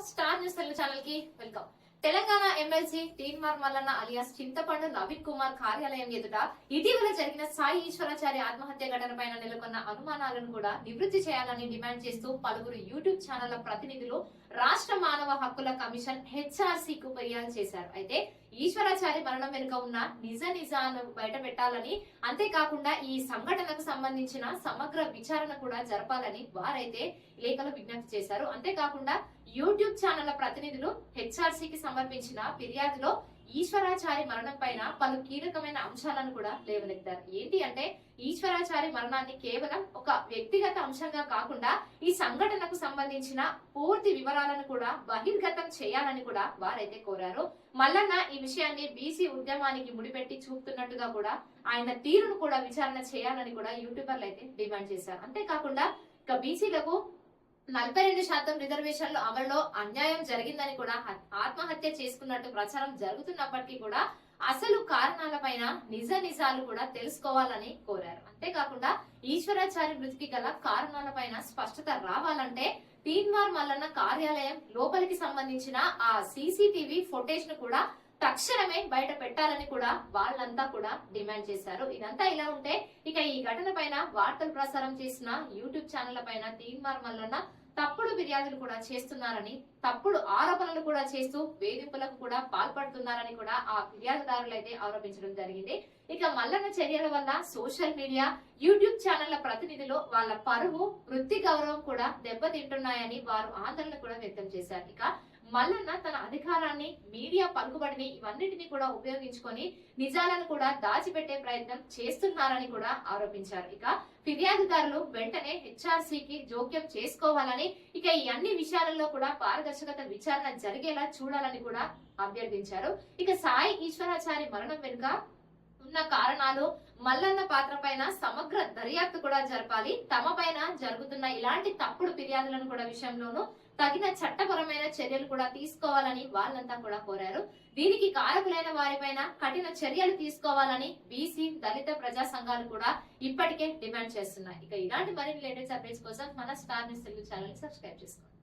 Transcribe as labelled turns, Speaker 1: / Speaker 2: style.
Speaker 1: Star News Telugu channel కి welcome. Telangana MLC Teenmar Mallanna alias Chintapandu Naveen Kumar కార్యాలయం ఎదుట ఇటీవల జరిగిన సాయి ఈశ్వరాచారి ఆత్మహత్య ఘటనపైన నెలకొన్న అనుమానాలను కూడా నివృత్తి చేయాలని డిమాండ్ చేస్తూ పలువురు యూట్యూబ్ ఛానళ్ల ప్రతినిధులు రాష్ట్ర మానవ హక్కుల కమిషన్ హెచ్ఆర్సీ కు ఫిర్యాదు చేశారు. అయితే ఈశ్వరాచారి మరణం వెనుక ఉన్న నిజాలను బయట పెట్టాలని, అంతేకాకుండా ఈ సంఘటనకు సంబంధించిన సమగ్ర విచారణ కూడా జరపాలని వారైతే లేఖలు విజ్ఞప్తి చేశారు. అంతేకాకుండా యూట్యూబ్ ఛానళ్ల ప్రతినిధులు హెచ్ఆర్సీకి సమర్పించిన ఫిర్యాదులో ఈశ్వరాచారి మరణం పైన పలు కీలకమైన అంశాలను కూడా లేవనెత్తారు. ఏంటి అంటే ఈశ్వరాచారి మరణాన్ని కేవలం ఒక వ్యక్తిగత అంశంగా కాకుండా ఈ సంఘటనకు సంబంధించిన పూర్తి వివరాలను కూడా బహిర్గతం చేయాలని కూడా వారైతే కోరారు. మల్లన్న ఈ విషయాన్ని బీసీ ఉద్యమానికి ముడిపెట్టి చూపుతున్నట్టుగా కూడా ఆయన తీరును కూడా విచారణ చేయాలని కూడా యూట్యూబర్లు అయితే డిమాండ్ చేశారు. అంతేకాకుండా ఇక బీసీలకు 42% రిజర్వేషన్లు అమలులో అన్యాయం జరిగిందని కూడా ఆత్మహత్య చేసుకున్నట్టు ప్రచారం జరుగుతున్నప్పటికీ కూడా అసలు కారణాలపైన నిజాలు కూడా తెలుసుకోవాలని కోరారు. అంతేకాకుండా ఈశ్వరాచారి మృతికి గల కారణాలపైన స్పష్టత రావాలంటే తీన్మార్ మల్లన్న కార్యాలయం లోపలికి సంబంధించిన ఆ సీసీటీవీ ఫుటేజ్ ను కూడా తక్షణమే బయట పెట్టాలని కూడా వాళ్ళంతా కూడా డిమాండ్ చేశారు. ఇదంతా ఇలా ఉంటే ఇక ఈ ఘటన పైన వార్తలు ప్రసారం చేసిన యూట్యూబ్ ఛానళ్ల పైన తీన్మార్ మల్లన్న తప్పుడు ఫిర్యాదులు కూడా చేస్తున్నారని, తప్పుడు ఆరోపణలు కూడా చేస్తూ వేధింపులకు కూడా పాల్పడుతున్నారని కూడా ఆ ఫిర్యాదుదారులు అయితే ఆరోపించడం జరిగింది. ఇక మల్లన్న చర్యల వల్ల సోషల్ మీడియా, యూట్యూబ్ ఛానళ్ల ప్రతినిధులు వాళ్ళ పరువు, వృత్తి గౌరవం కూడా దెబ్బతింటున్నాయని వారు ఆందోళన కూడా వ్యక్తం చేశారు. ఇక మల్లన్న తన అధికారాన్ని, మీడియా పలుకుబడిని ఇవన్నిటిని కూడా ఉపయోగించుకొని నిజాలను కూడా దాచిపెట్టే ప్రయత్నం చేస్తున్నారని కూడా ఆరోపించారు. ఇక ఫిర్యాదుదారులు వెంటనే హెచ్ఆర్సీకి జోక్యం చేసుకోవాలని, ఇక ఈ అన్ని విషయాలలో కూడా పారదర్శకత విచారణ జరిగేలా చూడాలని కూడా అభ్యర్థించారు. ఇక సాయి ఈశ్వరాచారి మరణం వెనుక ఉన్న కారణాలు, మల్లన్న పాత్ర పైన సమగ్ర దర్యాప్తు కూడా జరపాలి. తమ పైన జరుగుతున్న ఇలాంటి తప్పుడు ఫిర్యాదులను కూడా విషయంలోనూ తగిన చట్టపరమైన చర్యలు కూడా తీసుకోవాలని వాళ్ళంతా కూడా కోరారు. దీనికి కారకులైన వారిపైన కఠిన చర్యలు తీసుకోవాలని బీసీ, దళిత ప్రజా సంఘాలు కూడా ఇప్పటికే డిమాండ్ చేస్తున్నాయి. ఇక ఇలాంటి మరిన్ని లేటెస్ట్ అప్డేట్స్ కోసం మన స్టార్ న్యూస్ తెలుగు ఛానల్ ని సబ్స్క్రైబ్ చేసుకోండి.